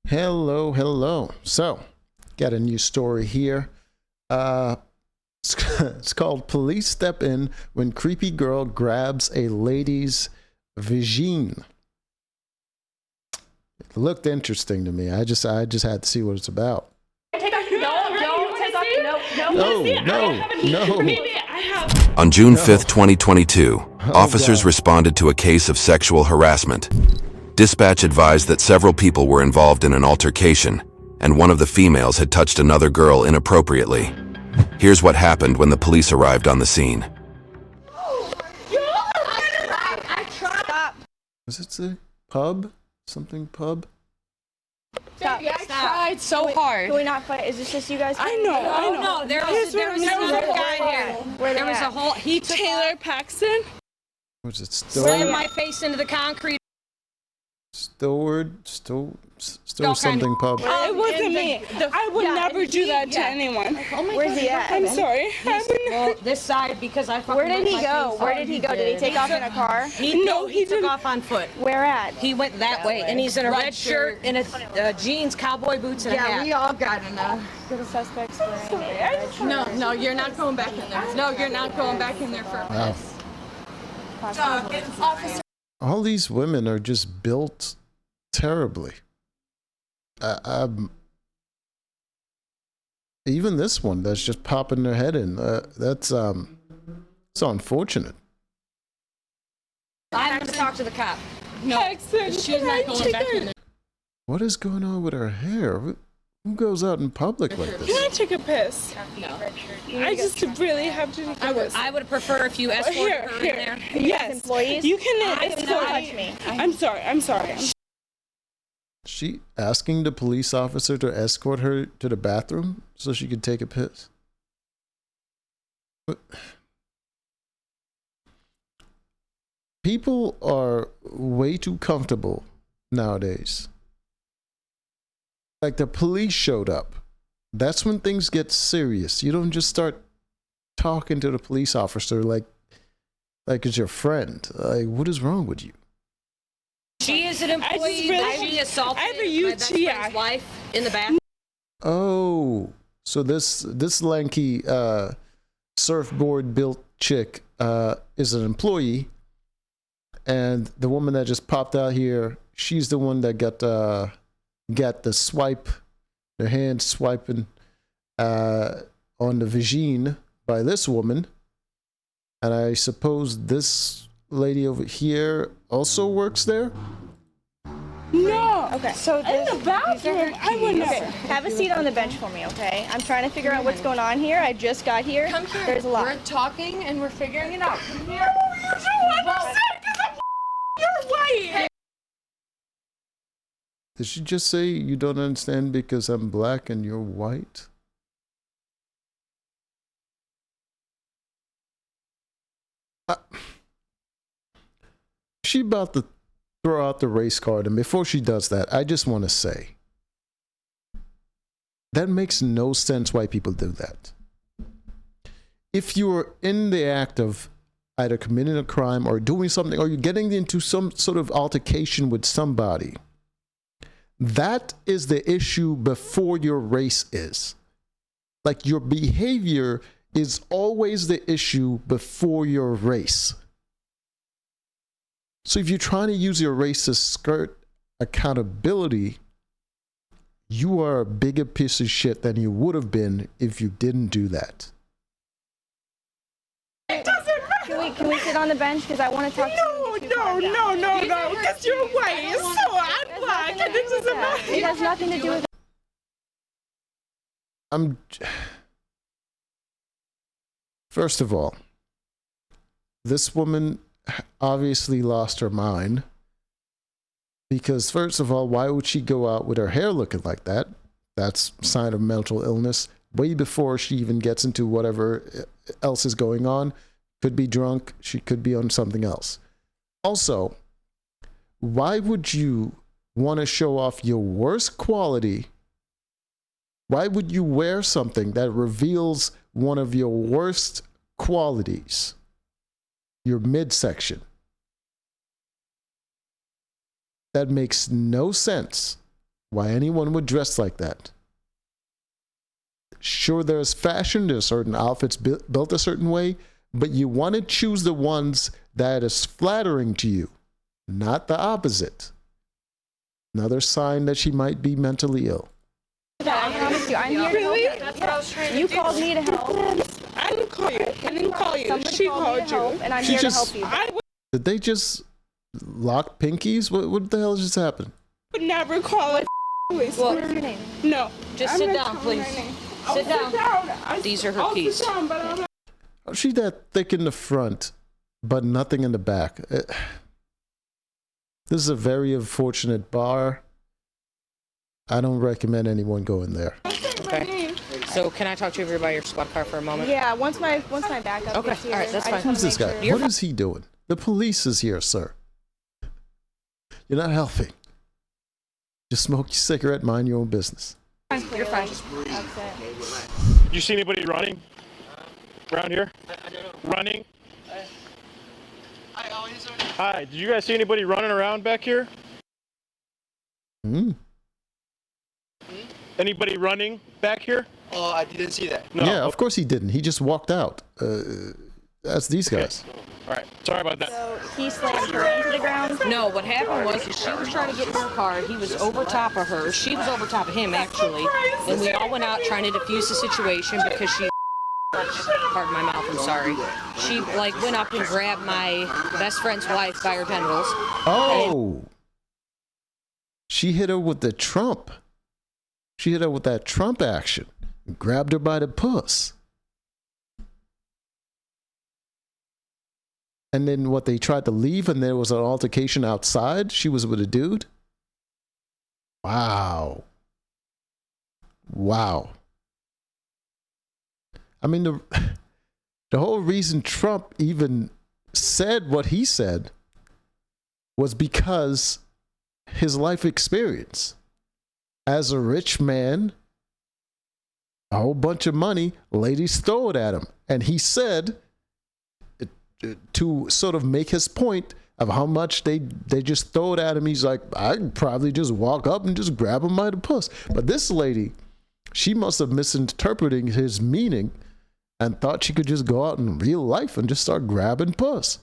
Hello, hello. So, got a new story here. It's called Police Step In When Creepy Girl Grabs a Lady's Vagine. It looked interesting to me. I just had to see what it's about. No. On June 5th, 2022, officers responded to a case of sexual harassment. Dispatch advised that several people were involved in an altercation, and one of the females had touched another girl inappropriately. Here's what happened when the police arrived on the scene. Does it say pub? Something pub? Stop. I tried so hard. Can we not fight? Is this just you guys? I know. No, there was another guy here. There was a whole heap of Taylor Paxton. Was it Slammed my face into the concrete. Still something pub. It wasn't me. I would never do that to anyone. Where's he at? I'm sorry. Well, this side because I fucking Where did he go? Where did he go? Did he take off in a car? He took off on foot. Where at? He went that way, and he's in a red shirt and a jeans, cowboy boots, and a hat. Yeah, we all got enough. The suspect's wearing No, you're not going back in there. No, you're not going back in there for a Officer. All these women are just built terribly. Even this one that's just popping their head in. That's it's unfortunate. I have to talk to the cop. No, she's not going back in there. What is going on with her hair? Who goes out in public like Can I this? take a piss? No. I just really have to take a piss. I would prefer if you escorted her in there. Yes. Employees? You can Don't touch me. I'm sorry. She asking the police officer to escort her to the bathroom so she could take a piss. What? People are way too comfortable nowadays. Like the police showed up. That's when things get serious. You don't just start talking to the police officer like it's your friend. Like, what is wrong with you? She is an employee. She assaulted I have a my best friend's wife in the bathroom. Oh, so this lanky surfboard built chick is an employee, and the woman that just popped out here, she's the one that got the swipe, their hand swiping on the vagine by this woman, and I suppose this lady over here also works there. No. Okay. So in the bathroom, I would never. Have a seat on the bench for me, okay? I'm trying to figure out what's going on here. I just got here. Come here. There's a lot. We're talking and we're figuring it out. Come here. You don't understand because you're white. Did she just say you don't understand because I'm black and you're white? She about to throw out the race card, and before she does that, I just want to say that makes no sense why people do that. If you're in the act of either committing a crime or doing something, or you're getting into some sort of altercation with somebody, that is the issue before your race is. Like, your behavior is always the issue before your race. So if you're trying to use your race to skirt accountability, you are a bigger piece of shit than you would have been if you didn't do that. Can we sit on the bench? Because I want to talk to you. No. Because you're white, so I'm black, and this is about. It has nothing to do with. First of all, this woman obviously lost her mind, because first of all, why would she go out with her hair looking like that? That's a sign of mental illness way before she even gets into whatever else is going on. Could be drunk, she could be on something else. Also, why would you want to show off your worst quality? Why would you wear something that reveals one of your worst qualities? Your midsection. That makes no sense why anyone would dress like that. Sure, there's fashion, there's certain outfits built a certain way, but you want to choose the ones that is flattering to you, not the opposite. Another sign that she might be mentally ill. I promise you, I'm here to help you. That's what I was trying to You do. called me to help. I didn't call you. I didn't call you. Somebody She called me called to help, you. and I'm She here just- to help you. I Did they just lock pinkies? What the hell just happened? would never call it police. Well, What's your name? No. Just I'm sit not down, calling please. her name. Sit I'll down. These are her I'll keys. sit down, but I'm not. How's she that thick in the front, but nothing in the back? This is a very unfortunate bar. I don't recommend anyone going there. Okay. So can I talk to you about your squad car for a moment? Yeah, once my backup Okay, gets here. all right, that's I just fine. wanna Who's this make guy? sure- What is he doing? The police is here, sir. You're not helping. Just smoke your cigarette, mind your own business. You're fine. Upset. You see anybody running around here? Running? Hi, did you guys see anybody running around back here? Hmm. Anybody running back here? Oh, I didn't see that. No. Yeah, of course he didn't. He just walked out. That's these guys. All right. Sorry about that. So he slammed her into the ground. No, what happened was she was trying to get in her car. He was over top of her. She was over top of him, actually. And we all went out trying to defuse the situation because she... Pardon my mouth, I'm sorry. She, like, went up and grabbed my best friend's wife by her genitals. Oh. She hit her with the Trump. She hit her with that Trump action. Grabbed her by the puss. And then what, they tried to leave and there was an altercation outside? She was with a dude? Wow. Wow. I mean, the whole reason Trump even said what he said was because his life experience. As a rich man, a whole bunch of money, ladies throw it at him. And he said, to sort of make his point of how much they just throw it at him, he's like, I'd probably just walk up and just grab him by the puss. But this lady, she must have misinterpreted his meaning and thought she could just go out in real life and just start grabbing puss.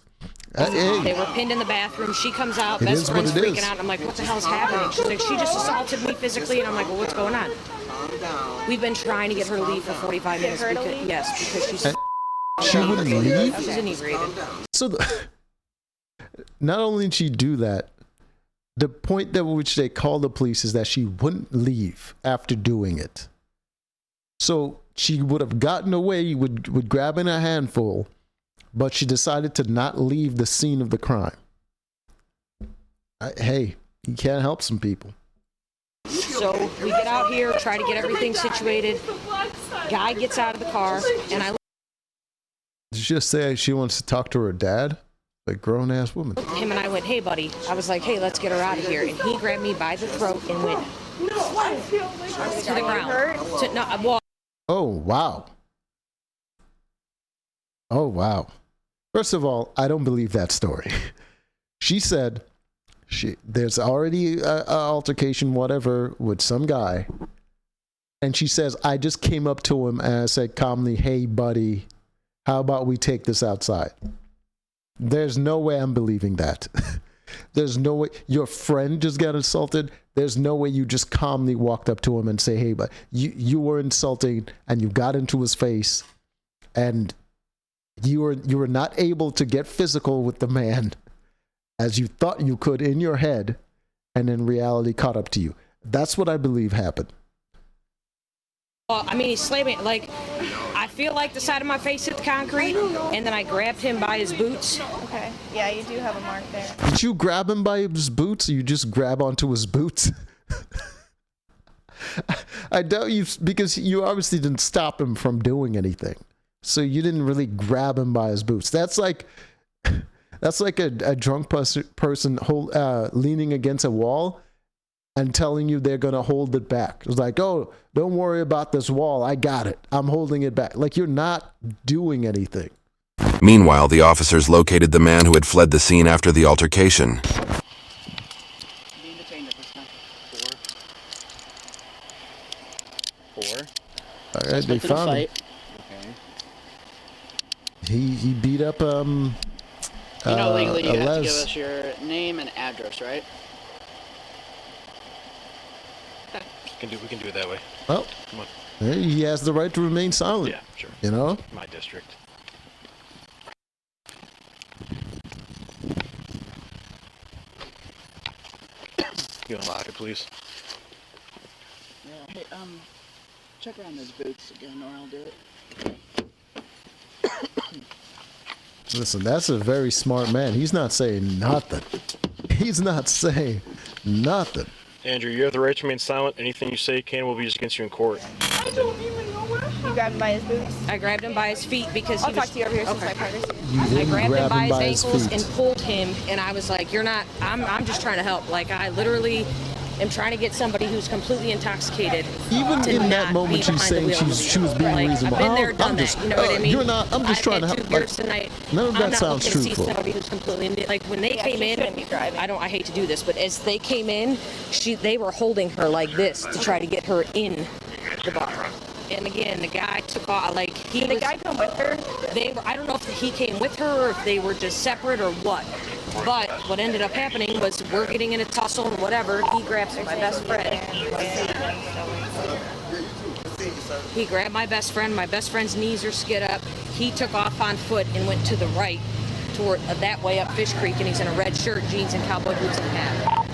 Hey, They were pinned in the bathroom. She comes out, It best is what friend's it freaking is. out. I'm like, what the hell's happening? She's like, she just assaulted me physically. And I'm like, well, what's going on? We've been trying to get her to leave for 45 minutes. her to Because, leave? yes, because she's... And she wouldn't leave? She's inebriated. So not only did she do that, the point at which they called the police is that she wouldn't leave after doing it. So she would have gotten away with grabbing a handful, but she decided to not leave the scene of the crime. Hey, you can't help some people. So we get out here, try to get everything situated. Guy gets out of the car, and I Did she just say she wants to talk to her dad? Like grown-ass woman. looked at him and I went, hey, buddy. I was like, hey, let's get her out of here. And he grabbed me by the throat and went to the ground. Well, Oh, wow. Oh, wow. First of all, I don't believe that story. She said there's already an altercation, whatever, with some guy. And she says, I just came up to him and I said calmly, hey, buddy, how about we take this outside? There's no way I'm believing that. There's no way your friend just got assaulted. There's no way you just calmly walked up to him and say, hey, but you were insulting and you got into his face and you were not able to get physical with the man as you thought you could in your head, and then reality caught up to you. That's what I believe happened. I mean, he slammed me. Like, I feel like the side of my face hit the concrete, and then I grabbed him by his boots. Okay. Yeah, you do have a mark there. Did you grab him by his boots, or you just grab onto his boots? I doubt you, because you obviously didn't stop him from doing anything. So you didn't really grab him by his boots. That's like a drunk person leaning against a wall and telling you they're going to hold it back. It's like, oh, don't worry about this wall. I got it. I'm holding it back. Like, you're not doing anything. Meanwhile, the officers located the man who had fled the scene after the altercation. 4. All right, they Suspect in a found him. fight. Okay. He beat up You know, legally, you have to Les. give us your name and address, right? We can do it that way. Well, Come on. he has the right to remain silent. Yeah, sure. You know. My district. You unlock it, please. Yeah. Hey, check around those boots again, or I'll do it. Listen, that's a very smart man. He's not saying nothing. He's not saying nothing. Andrew, you have the right to remain silent. Anything you say can will be used against you in court. I don't even know what You grabbed him by his boots. I grabbed him by his feet because I'll he talk was... to you over here since Okay. my partner's here. You I didn't grabbed him grab by him his by his ankles feet. and pulled him, and I was like, "You're not. I'm just trying to help. Like, I literally am trying to get somebody who's completely intoxicated. Even to in not that be moment, she's behind the saying wheel of the she was being vehicle. reasonable. I've been there, I'm done just, that. You know what I mean? you're not. I'm just I've trying to had help. 2 beers tonight. None of I'm that not sounds looking to see truthful. somebody who's completely like when they Yeah, came she in. shouldn't be driving. I hate to do this, but as they came in, they were holding her like this to try to get her in the bar. And again, the guy took off like he Did the was. guy come with her? They were, I don't know if he came with her or if they were just separate or what. But what ended up happening was we're getting in a tussle and whatever. He grabs my best friend. He grabbed my best friend. My best friend's knees are skid up. He took off on foot and went to the right toward that way up Fish Creek, and he's in a red shirt, jeans, and cowboy boots and a hat.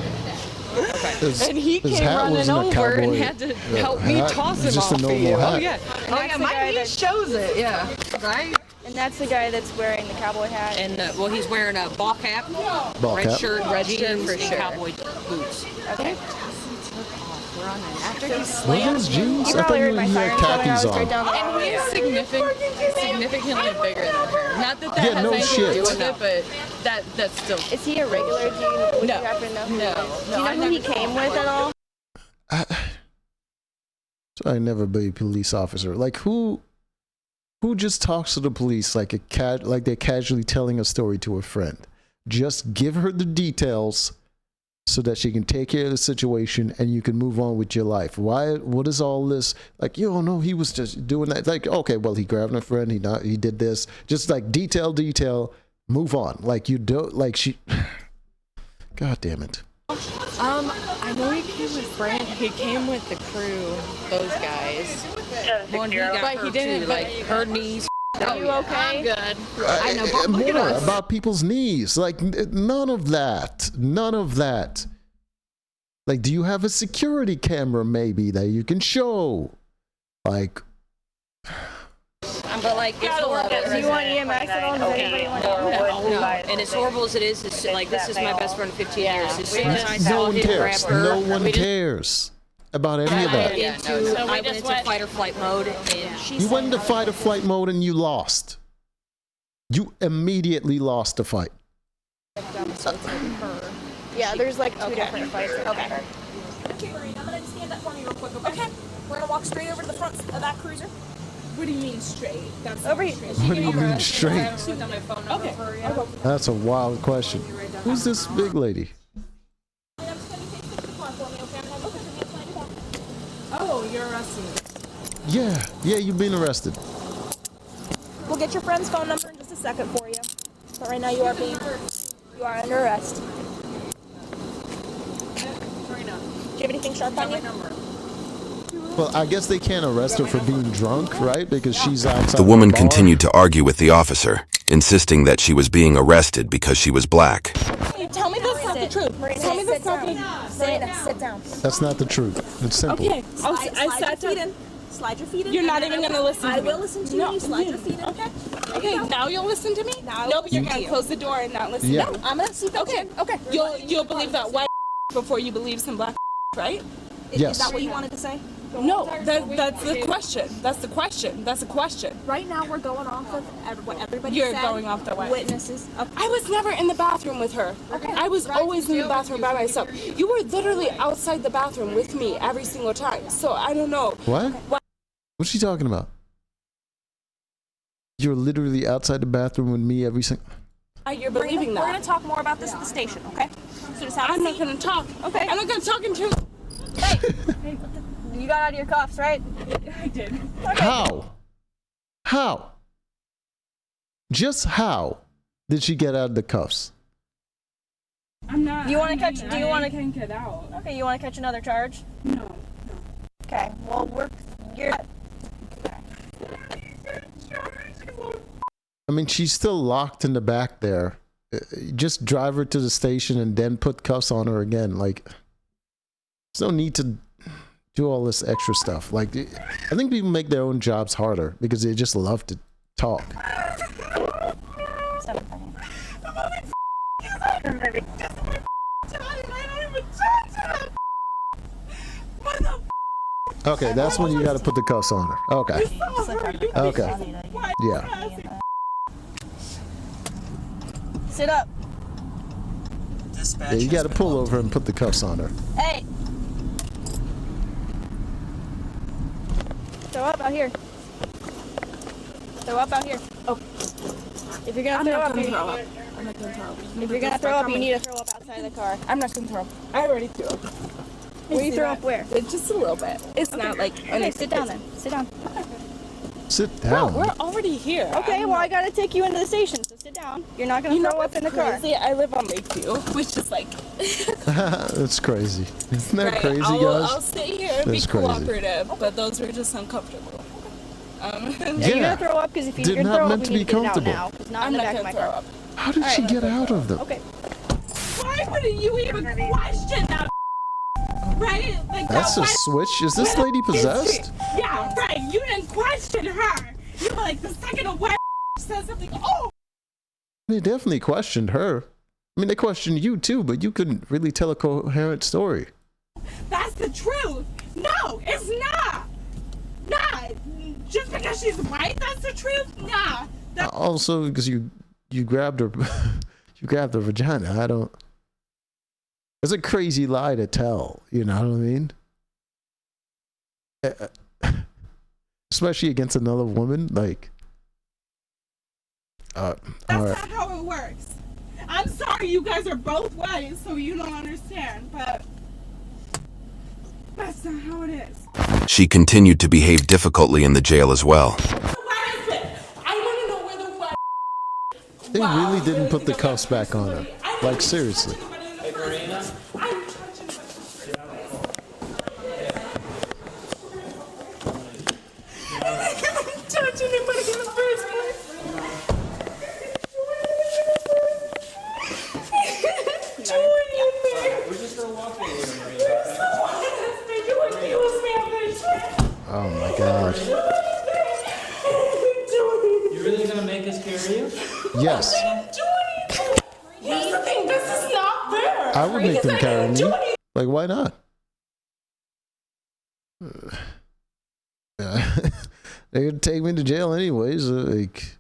His- And he his came hat running wasn't a over and cowboy had to help me hat, toss him just a off of normal you. hat. Oh yeah. And that's the guy that- shows it. Yeah. Right. And that's the guy that's wearing the cowboy hat. And well, he's wearing a ball cap, Ball red cap. shirt, Red jeans, shirt for and sure. cowboy boots. Okay. After he Were those jeans? You I thought probably you heard my had sirens going. I khakis was right on. down the And hallway. he is significantly bigger than her. Not that that Yeah, has no anything shit. to do with it, but that's still. Is he a regular? Would you happen to know who he is? Do you know who he came with at all? So I never be a police officer. Like who just talks to the police like like they're casually telling a story to a friend? Just give her the details so that she can take care of the situation and you can move on with your life. What is all this? Like, you know, he was just doing that. Like, okay, well, he grabbed a friend. He did this. Just like detail, move on. Like you don't, like she, God damn it. I know he came with Brand. He came with the crew. Those guys. One, he got But her he didn't. too, like her knees. Are you okay? I'm good. I know, but look at more us. about people's knees. Like none of that. Like, do you have a security camera maybe that you can show? Like, But like, it's horrible. Do you want EMS at all? Does anybody want EMS? No. And as horrible as it is like this is my best friend of 15 years. As soon as I no saw one him grab cares. her, No one cares about any of that. I went into fight or flight mode, and she You went into fight or flight mode and you lost. You immediately lost the fight. Yeah, there's like 2 different fights. Okay. Okay, Marina, I'm gonna stand up for me real quick, okay? We're gonna walk straight over to the front of that cruiser. What do you mean straight? That's Over not here. straight. What do you mean straight? Put down my phone number for you. That's a wild question. Who's this big lady? I'm just gonna take the car for me, okay? I'm not looking for me. Oh, you're arresting me. Yeah, you've been arrested. We'll get your friend's phone number in just a second for you. But right now you are under arrest. Do you have anything sharp on you? Well, I guess they can't arrest her for being drunk, right? Because she's outside. The woman the bar. continued to argue with the officer, insisting that she was being arrested because she was black. Hey, tell me that's not the truth. Tell me that's not the truth. Sit down. That's not the truth. It's simple. Okay, I sat down. Slide your feet in. You're not even gonna listen to me. I will listen to you. You slide your feet in. Okay. Okay, now you'll listen to me? No, but you're gonna close the door and not listen Yeah. to me. I'm gonna see. Okay. You'll believe that white before you believe some black, right? Yes. Is that what you wanted to say? No, that's the question. That's the question. Right now, we're going off of what everybody You're said. going off the way. Witnesses. I was never in the bathroom with her. I was always in the bathroom by myself. You were literally outside the bathroom with me every single time. So I don't know. What? What's she talking about? You're literally outside the bathroom with me every single. You're believing We're gonna that. talk more about this at the station, okay? So just have a I'm not seat. gonna talk. Okay. I'm not gonna talk until. You got out of your cuffs, right? I did. How? How? Just how did she get out of the cuffs? I'm not. Do you want to catch? Do you want to? Can't get out. Okay, you want to catch another charge? No. Okay. Well, you're. I mean, she's still locked in the back there. Just drive her to the station and then put cuffs on her again. Like, there's no need to do all this extra stuff. Like, I think people make their own jobs harder because they just love to talk. Okay, that's when you gotta put the cuffs on her. Okay. Okay. Yeah. Sit up. Yeah, you gotta pull over and put the cuffs on her. Hey. Throw up out here. Throw up out here. Oh. If you're gonna throw up, I'm not gonna throw up. If you're gonna throw up, you need to throw up outside the car. I'm not gonna throw up. I already threw up. Will you throw up where? Just a little bit. It's not like. Okay, sit down then. Sit down. Sit No, down. we're already here. Okay, well I gotta take you into the station, so sit down. You're not gonna throw up in the car. Crazy? I live on Lakeview, which is like. That's crazy. Isn't that right, crazy, I'll guys? stay here and That's be crazy. cooperative, but those were just uncomfortable. You're Yeah. gonna throw up because if Did you're gonna not throw up, meant we to need be to get it out comfortable. now. It's not I'm in the not back of gonna my throw car. up. How did she get out of them? Okay. Why wouldn't you even question that? Right? Like That's that a switch. Is this lady possessed? Yeah, right. You didn't question her. You were like the second a white says something. Oh. They definitely questioned her. I mean, they questioned you too, but you couldn't really tell a coherent story. That's the truth. No, it's not. Nah. Just because she's white, that's the truth. Nah. Also, because you grabbed her, you grabbed her vagina. I don't. It's a crazy lie to tell. You know what I mean? Especially against another woman, like. That's all right. not how it works. I'm sorry you guys are both white, so you don't understand, but that's not how it is. She continued to behave difficultly in the jail as well. Where is it? I want to know where the white. They really didn't put the cuffs back on her. Like, seriously. Hey, Karina. I'm touching my I'm touching anybody in the first place. We're just gonna walk in here, Marina. You accuse me of this shit. Oh my God. You really gonna make us carry you? Yes. Here's the thing, this is not fair. I would make them carry me. Like, why not? They're gonna take me to jail anyways. Like,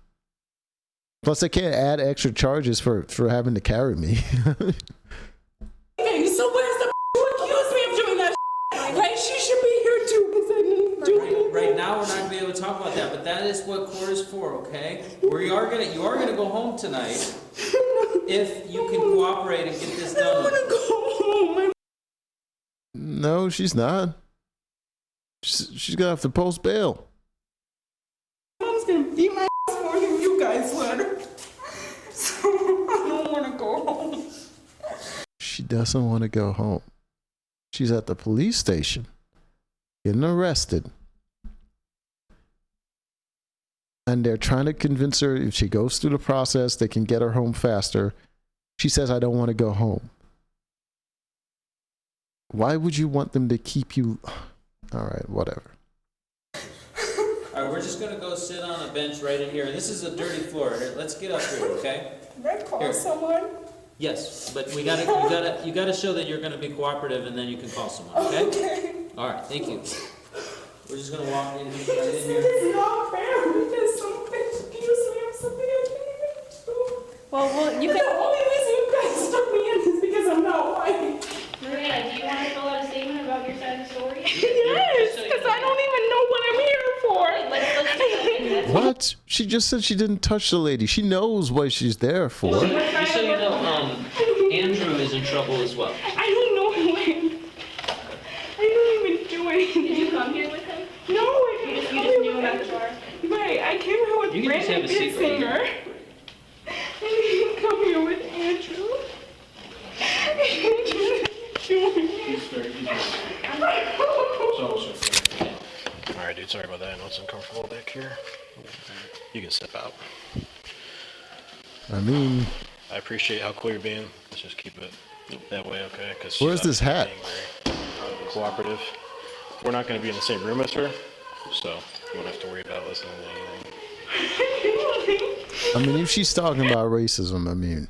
plus, they can't add extra charges for having to carry me. Okay, so where's the you accuse me of doing that? Right? She should be here too because I didn't do anything. Right now, we're not gonna be able to talk about that, but that is what court is for, okay? You are gonna go home tonight if you can cooperate and get this I done. want to go home. No, she's not. She's gonna have to post bail. Mom's gonna beat my ass more than you guys would. So I don't want to go home. She doesn't want to go home. She's at the police station, getting arrested. And they're trying to convince her if she goes through the process, they can get her home faster. She says, I don't want to go home. Why would you want them to keep you? All right, whatever. All right, we're just gonna go sit on a bench right in here. This is a dirty floor. Here, let's get up here, okay? Did I call Here. someone? Yes, but you gotta show that you're gonna be cooperative, and then you can call someone, okay? Okay. All right, thank you. We're just gonna walk in right in This here. is not fair because somebody accused me of something I didn't even do. Well, you The can. only reason you guys stuck me in is because I'm not white. Maria, do you want to fill out a statement about your side of the story? Yes, because I don't even know what I'm here for. Let's do that. What? She just said she didn't touch the lady. She knows what she's there for. Just so you know, Andrew is in trouble as well. I don't know him. I don't even do anything. Did you Alright, dude, sorry about that. I know it's uncomfortable back here. You can step out. I mean, I appreciate how cool you're being. Let's just keep it that way, okay? Because where's this hat? Very cooperative. We're not going to be in the same room as her, so you won't have to worry about listening to anything. I mean, if she's talking about racism, I mean,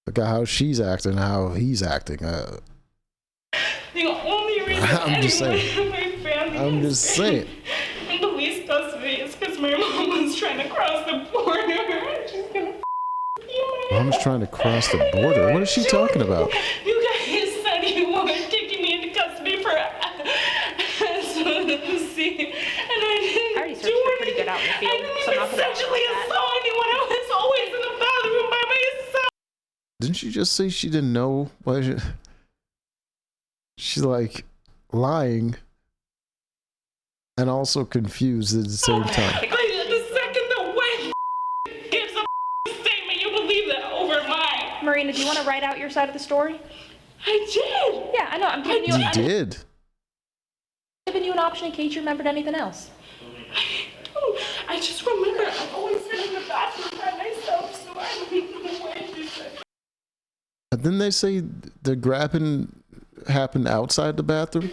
look at how she's acting, how he's acting. The only reason I'm just saying. my family I'm just saying. in police custody is because my mom was trying to cross the border. She's gonna Mom's trying to cross the border. What is she talking about? You guys said you weren't taking me into custody for see, and I already searched her pretty good out in the field, I didn't so I'm even not gonna sexually that. assault anyone. I was always in the bathroom by myself. Didn't she just say she didn't know? Why is she's like lying and also confused at the same time. Like, the second the wife gives a statement, you believe that over mine. Marina, do you want to write out your side of the story? I did. Yeah, I know. I'm giving you. You did. I'm giving you an option in case you remembered anything else. I just remember I've always been in the bathroom by myself, so I don't know why she said. But didn't they say the grabbing happened outside the bathroom?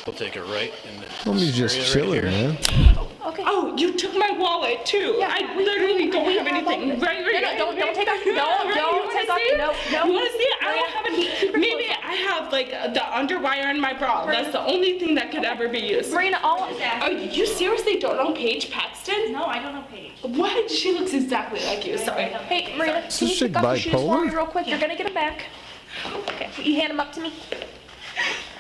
We'll take it right in the Homie's just area chilling, right here. man. Okay. Oh, you took my wallet too. Yeah, I literally don't have anything. Right. No, don't take off. Don't take off. No. You want to see it? I don't have any. Keep Maybe I have like the underwire in my bra. That's the only thing that could ever be used. Marina, all. Oh, you seriously don't know Paige Paxton? No, I don't know Paige. What? She looks exactly like you. Sorry. Hey, Marina, can you Is she pick up your shoes for bipolar? me real quick? You're gonna get them back. Okay, will you hand them up to me?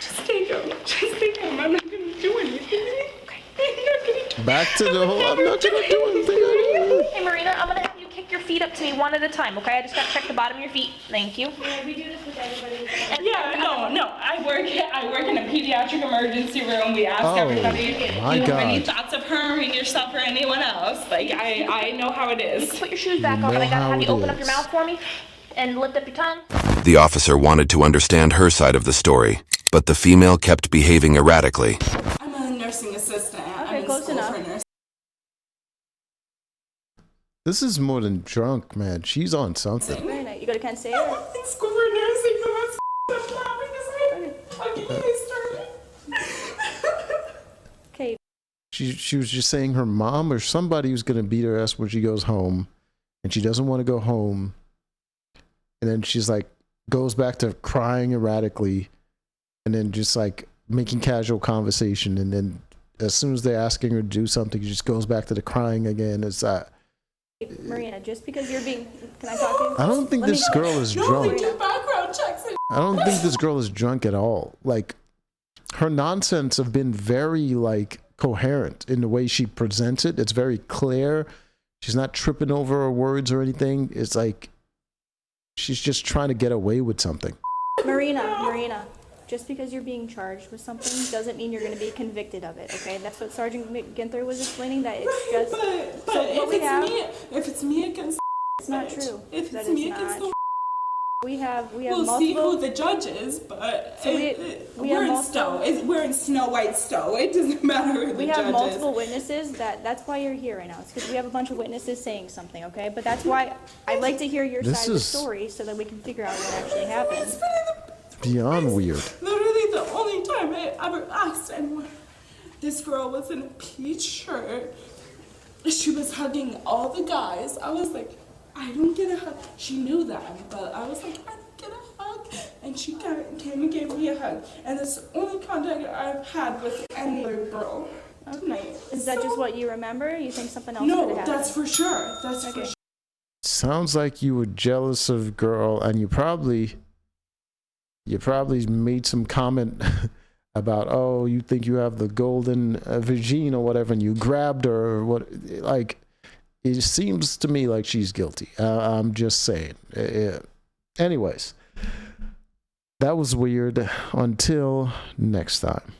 Just take them. Just take them. I'm not gonna do anything. Okay. I'm not gonna do Back to the whole, I'm not gonna do anything. Hey, Marina, I'm gonna have you kick your feet up to me one at a time, okay? I just gotta check the bottom of your feet. Thank you. Yeah, we do this with everybody. No. I work in a pediatric emergency room. We ask Oh, everybody, my do you have any God. thoughts of harming yourself or anyone else? Like, I know how it You is. can put your shoes back You on, but I know gotta how have you it open up your is. mouth for me and lift up your tongue. The officer wanted to understand her side of the story, but the female kept behaving erratically. I'm a nursing assistant. I'm in close school enough. for nursing. This is more than drunk, man. She's on something. Very nice. You go to Kent State? I'm in school for nursing, but I'm laughing because I'm getting started. Okay. She was just saying her mom or somebody was gonna beat her ass when she goes home, and she doesn't want to go home. And then she's like, goes back to crying erratically, and then just like making casual conversation. And then as soon as they're asking her to do something, she just goes back to the crying again. It's Marina, just because you're being, can I talk to you? I don't think this girl is drunk. Do background checks. I don't think this girl is drunk at all. Like, her nonsense have been very like coherent in the way she presents it. It's very clear. She's not tripping over her words or anything. It's like she's just trying to get away with something. Marina, just because you're being charged with something doesn't mean you're going to be convicted of it, okay? That's what Sergeant Ginther was explaining, that it's just... But so what we have, if it's me against it's not true. if That it's is me not against the We have we'll multiple... see who the judge is, but So we're in Snow White Stowe. It doesn't matter who the We judge have is. multiple witnesses. That's why you're here right now. It's because we have a bunch of witnesses saying something, okay? But that's why I'd like to hear your This side of the is- story so that we can figure out what actually happened. Beyond weird. Literally the only time I ever asked anyone. This girl was in a peach shirt. She was hugging all the guys. I was like, I don't get a hug. She knew that, but I was like, I don't get a hug. And she came and gave me a hug. And that's the only contact I've had with any other girl tonight. Is that just what you remember? You think something else could No, have happened? that's for sure. That's for Okay. sure. Sounds like you were jealous of girl, and you probably made some comment about, oh, you think you have the golden vagine or whatever, and you grabbed her or what. Like, it seems to me like she's guilty. I'm just saying. Anyways, that was weird. Until next time.